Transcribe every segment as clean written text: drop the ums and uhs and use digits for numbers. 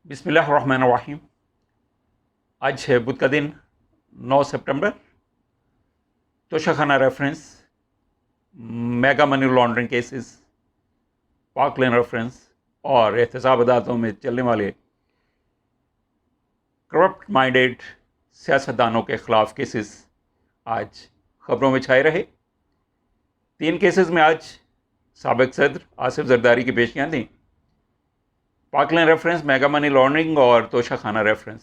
بسم اللہ الرحمن الرحیم۔ آج ہے بدھ کا دن 9 سپٹمبر۔ توشہ خانہ reference, mega money laundering cases, پاک لین ریفرنس اور احتساب عدالتوں میں چلنے والے کرپٹ مائنڈیڈ سیاستدانوں کے خلاف کیسز آج خبروں میں چھائے رہے۔ 3 کیسز میں آج سابق صدر آصف زرداری کی پیشیاں تھیں: پاک لین ریفرنس، میگا منی لانڈرنگ اور توشہ خانہ ریفرنس،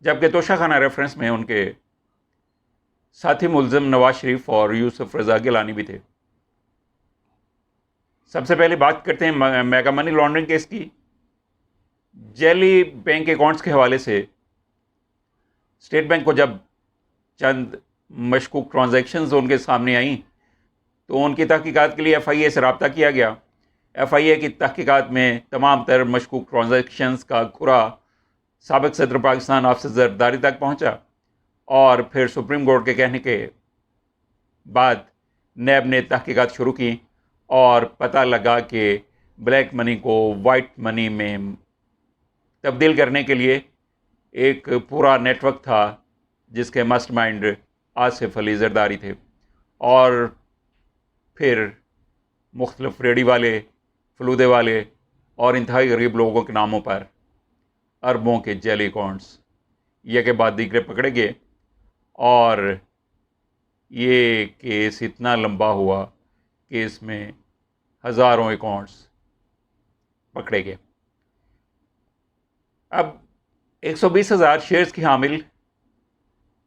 جبکہ توشہ خانہ ریفرنس میں ان کے ساتھی ملزم نواز شریف اور یوسف رضا گیلانی بھی تھے۔ سب سے پہلے بات کرتے ہیں میگا منی لانڈرنگ کیس کی۔ جعلی بینک اکاؤنٹس کے حوالے سے اسٹیٹ بینک کو جب چند مشکوک ٹرانزیکشنز ان کے سامنے آئیں تو ان کی تحقیقات کے لیے ایف آئی اے سے رابطہ کیا گیا۔ ایف آئی اے کی تحقیقات میں تمام تر مشکوک ٹرانزیکشنز کا کھرا سابق صدر پاکستان آصف زرداری تک پہنچا، اور پھر سپریم کورٹ کے کہنے کے بعد نیب نے تحقیقات شروع کی اور پتہ لگا کہ بلیک منی کو وائٹ منی میں تبدیل کرنے کے لیے ایک پورا نیٹ ورک تھا جس کے ماسٹر مائنڈ آصف علی زرداری تھے، اور پھر مختلف ریڑھی والے، فلودے والے اور انتہائی غریب لوگوں کے ناموں پر اربوں کے جعلی اکاؤنٹس یہ کے بعد دیگرے پکڑے گئے، اور یہ کیس اتنا لمبا ہوا کہ اس میں ہزاروں اکاؤنٹس پکڑے گئے۔ اب 120,000 شیئرز کی حامل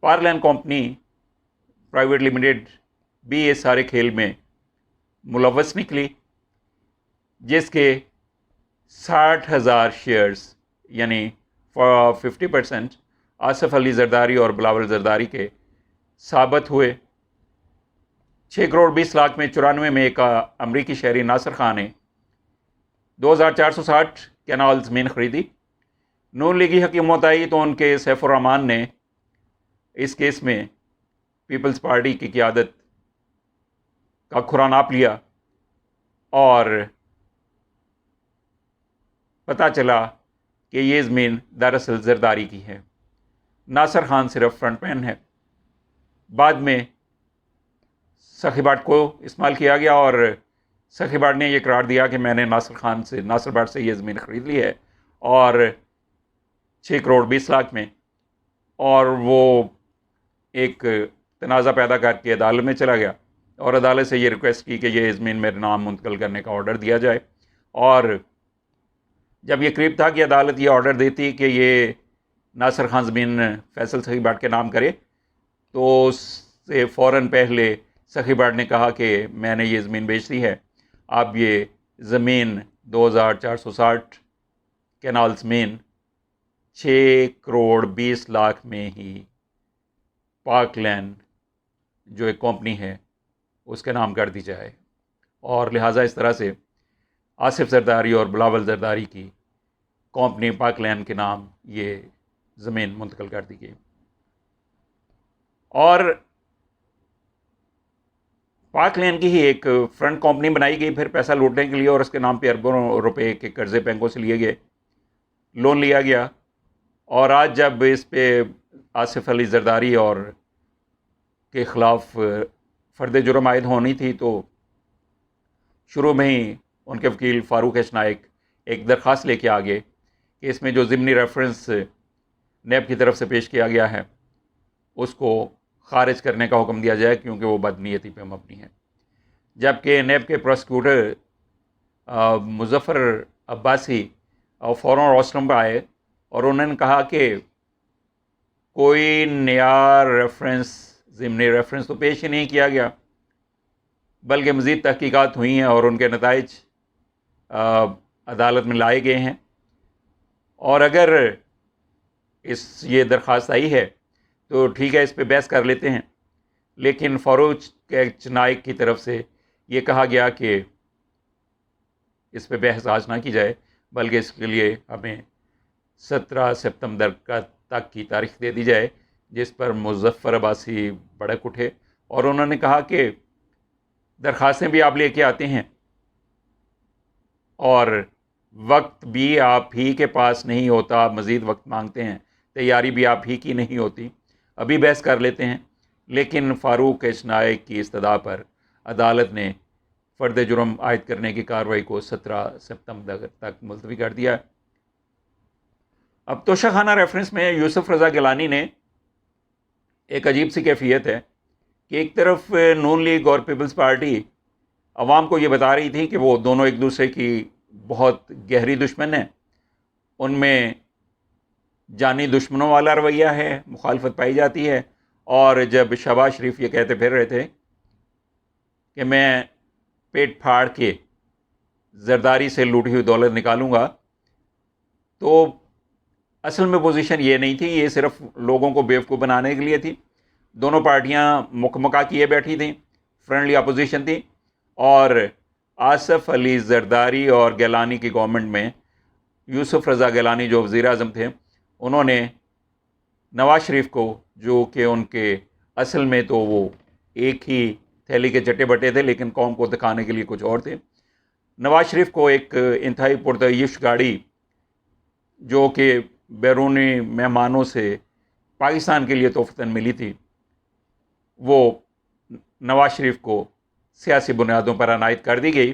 پارلین کمپنی پرائیویٹ لمیٹڈ بھی اس سارے کھیل میں ملوث نکلی، جس کے 60,000 شیئرز یعنی 50% آصف علی زرداری اور بلاول زرداری کے ثابت ہوئے۔ 6 کروڑ 20 لاکھ میں 94 میں ایک امریکی شہری ناصر خان نے 2,460 کینال زمین خریدی۔ نون لیگی حکومت آئی تو ان کے سیف الرحمان نے اس کیس میں پیپلز پارٹی کی قیادت کا کھرا ناپ لیا، اور پتہ چلا کہ یہ زمین دراصل زرداری کی ہے، ناصر خان صرف فرنٹ مین ہے۔ بعد میں سخی باٹ کو استعمال کیا گیا، اور سخی باٹ نے یہ قرار دیا کہ میں نے ناصر باٹ سے یہ زمین خرید لی ہے، اور 6 کروڑ 20 لاکھ میں، اور وہ ایک تنازع پیدا کر کے عدالت میں چلا گیا اور عدالت سے یہ ریکویسٹ کی کہ یہ زمین میرے نام منتقل کرنے کا آرڈر دیا جائے۔ اور جب یہ قریب تھا کہ عدالت یہ آرڈر دیتی کہ یہ ناصر خان زمین فیصل سخی باٹ کے نام کرے، تو اس سے فوراً پہلے سخی باٹ نے کہا کہ میں نے یہ زمین بیچ دی ہے، اب یہ زمین 2,460 کینال زمین 6 کروڑ 20 لاکھ میں ہی پاک لین جو ایک کمپنی ہے اس کے نام کر دی جائے، اور لہٰذا اس طرح سے آصف زرداری اور بلاول زرداری کی کمپنی پاک لین کے نام یہ زمین منتقل کر دی گئی۔ اور پاک لین کی ہی ایک فرنٹ کمپنی بنائی گئی پھر پیسہ لوٹنے کے لیے، اور اس کے نام پہ اربوں روپے کے قرضے بینکوں سے لیے گئے، لون لیا گیا۔ اور آج جب اس پہ آصف علی زرداری اور کے خلاف فرد جرم عائد ہونی تھی تو شروع میں ہی ان کے وکیل فاروق ایچ نائک ایک درخواست لے کے آگے کہ اس میں جو ضمنی ریفرنس نیب کی طرف سے پیش کیا گیا ہے اس کو خارج کرنے کا حکم دیا جائے، کیونکہ وہ بدنیتی پہ مبنی ہے۔ جبکہ نیب کے پروسیکیوٹر مظفر عباسی فوراً روسٹرم پہ آئے اور انہوں نے کہا کہ کوئی نیا ضمنی ریفرنس تو پیش ہی نہیں کیا گیا، بلکہ مزید تحقیقات ہوئی ہیں اور ان کے نتائج عدالت میں لائے گئے ہیں، اور اگر یہ درخواست آئی ہے تو ٹھیک ہے، اس پہ بحث کر لیتے ہیں۔ لیکن فاروق ایچ نائک کی طرف سے یہ کہا گیا کہ اس پہ بحث آج نہ کی جائے، بلکہ اس کے لیے ہمیں 17 سپتمبر تک کی تاریخ دے دی جائے، جس پر مظفر عباسی بڑک اٹھے اور انہوں نے کہا کہ درخواستیں بھی آپ لے کے آتے ہیں اور وقت بھی آپ ہی کے پاس نہیں ہوتا، مزید وقت مانگتے ہیں، تیاری بھی آپ ہی کی نہیں ہوتی، ابھی بحث کر لیتے ہیں۔ لیکن فاروق اشنائے کی استدعا پر عدالت نے فرد جرم عائد کرنے کی کارروائی کو 17 ستمبر تک ملتوی کر دیا ہے۔ اب توشہ خانہ ریفرنس میں یوسف رضا گیلانی نے ایک عجیب سی کیفیت ہے کہ ایک طرف نون لیگ اور پیپلز پارٹی عوام کو یہ بتا رہی تھی کہ وہ دونوں ایک دوسرے کی بہت گہری دشمن ہیں، ان میں جانی دشمنوں والا رویہ ہے، مخالفت پائی جاتی ہے، اور جب شہباز شریف یہ کہتے پھر رہے تھے کہ میں پیٹ پھاڑ کے زرداری سے لوٹی ہوئی دولت نکالوں گا، تو اصل میں پوزیشن یہ نہیں تھی، یہ صرف لوگوں کو بیوقوف بنانے کے لیے تھی۔ دونوں پارٹیاں مکمکا کیے بیٹھی تھیں، فرینڈلی اپوزیشن تھی، اور آصف علی زرداری اور گیلانی کی گورنمنٹ میں یوسف رضا گیلانی جو وزیر اعظم تھے، انہوں نے نواز شریف کو، جو کہ ان کے اصل میں تو وہ ایک ہی تھیلی کے چٹے بٹے تھے لیکن قوم کو دکھانے کے لیے کچھ اور تھے، نواز شریف کو ایک انتہائی پرتعیش گاڑی جو کہ بیرونی مہمانوں سے پاکستان کے لیے تحفتاً ملی تھی، وہ نواز شریف کو سیاسی بنیادوں پر عنایت کر دی گئی،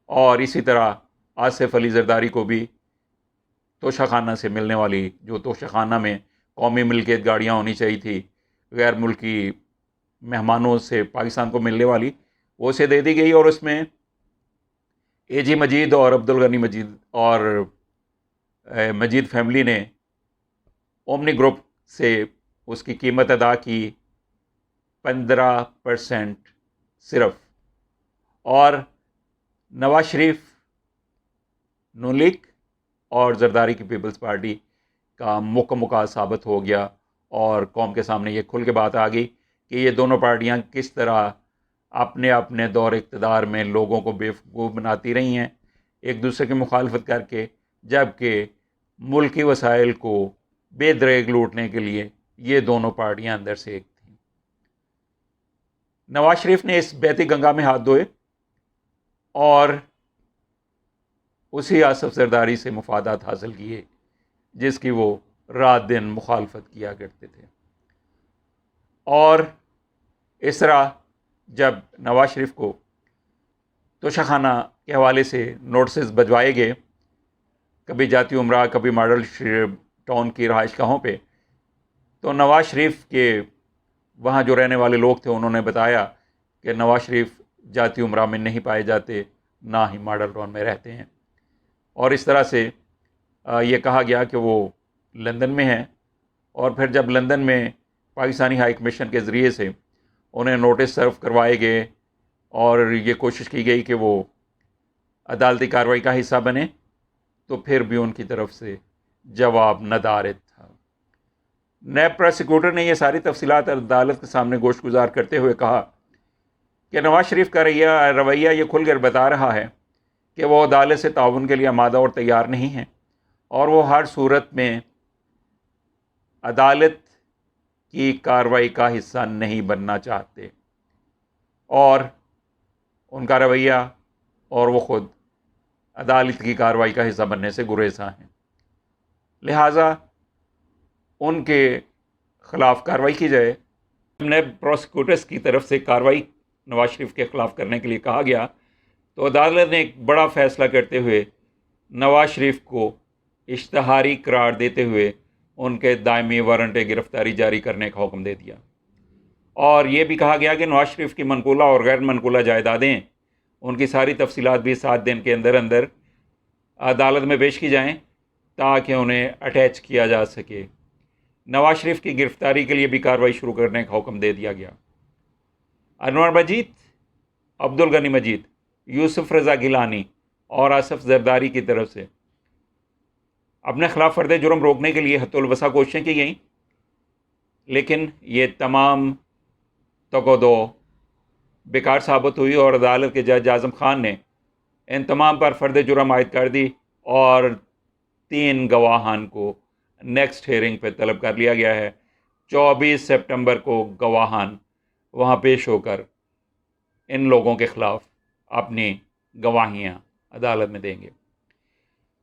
اور اسی طرح آصف علی زرداری کو بھی توشہ خانہ سے ملنے والی، جو توشہ خانہ میں قومی ملکیت گاڑیاں ہونی چاہیے تھی غیر ملکی مہمانوں سے پاکستان کو ملنے والی، وہ اسے دے دی گئی، اور اس میں اے جی مجید اور عبدالغنی مجید اور مجید فیملی نے اومنی گروپ سے اس کی قیمت ادا کی 15% صرف، اور نواز شریف نون لیگ اور زرداری کی پیپلز پارٹی کا مکمکا ثابت ہو گیا، اور قوم کے سامنے یہ کھل کے بات آ گئی کہ یہ دونوں پارٹیاں کس طرح اپنے اپنے دور اقتدار میں لوگوں کو بیوقوف بناتی رہی ہیں ایک دوسرے کی مخالفت کر کے، جبکہ ملکی وسائل کو بے دریغ لوٹنے کے لیے یہ دونوں پارٹیاں اندر سے ایک تھیں۔ نواز شریف نے اس بیتی گنگا میں ہاتھ دھوئے اور اسی آصف زرداری سے مفادات حاصل کیے جس کی وہ رات دن مخالفت کیا کرتے تھے، اور اس طرح جب نواز شریف کو توشہ خانہ کے حوالے سے نوٹسز بھجوائے گئے، کبھی جاتی امراء، کبھی ماڈل ٹاؤن کی رہائش گاہوں پہ، تو نواز شریف کے وہاں جو رہنے والے لوگ تھے انہوں نے بتایا کہ نواز شریف جاتی امراء میں نہیں پائے جاتے، نہ ہی ماڈل ٹاؤن میں رہتے ہیں، اور اس طرح سے یہ کہا گیا کہ وہ لندن میں ہیں، اور پھر جب لندن میں پاکستانی ہائی کمیشن کے ذریعے سے انہیں نوٹس سرو کروائے گئے اور یہ کوشش کی گئی کہ وہ عدالتی کارروائی کا حصہ بنے، تو پھر بھی ان کی طرف سے جواب ندارد تھا۔ نیب پروسیکیوٹر نے یہ ساری تفصیلات عدالت کے سامنے گوش گزار کرتے ہوئے کہا کہ نواز شریف کا رویہ یہ کھل کر بتا رہا ہے کہ وہ عدالت سے تعاون کے لیے آمادہ اور تیار نہیں ہیں، اور وہ ہر صورت میں عدالت کی کارروائی کا حصہ نہیں بننا چاہتے، اور ان کا رویہ اور وہ خود عدالت کی کارروائی کا حصہ بننے سے گریزاں ہیں، لہٰذا ان کے خلاف کارروائی کی جائے۔ نیب پروسیکیوٹرز کی طرف سے کارروائی نواز شریف کے خلاف کرنے کے لیے کہا گیا، تو عدالت نے ایک بڑا فیصلہ کرتے ہوئے نواز شریف کو اشتہاری قرار دیتے ہوئے ان کے دائمی وارنٹ گرفتاری جاری کرنے کا حکم دے دیا، اور یہ بھی کہا گیا کہ نواز شریف کی منقولہ اور غیر منقولہ جائیدادیں، ان کی ساری تفصیلات بھی 7 دن کے اندر اندر عدالت میں پیش کی جائیں تاکہ انہیں اٹیچ کیا جا سکے۔ نواز شریف کی گرفتاری کے لیے بھی کارروائی شروع کرنے کا حکم دے دیا گیا۔ انور مجید، عبدالغنی مجید، یوسف رضا گیلانی اور آصف زرداری کی طرف سے اپنے خلاف فرد جرم روکنے کے لیے حد الوسع کوششیں کی گئیں، لیکن یہ تمام تگ و دو بیکار ثابت ہوئی، اور عدالت کے جج اعظم خان نے ان تمام پر فرد جرم عائد کر دی، اور 3 گواہان کو نیکسٹ ہیئرنگ پہ طلب کر لیا گیا ہے۔ 24 سپٹمبر کو گواہان وہاں پیش ہو کر ان لوگوں کے خلاف اپنی گواہیاں عدالت میں دیں گے۔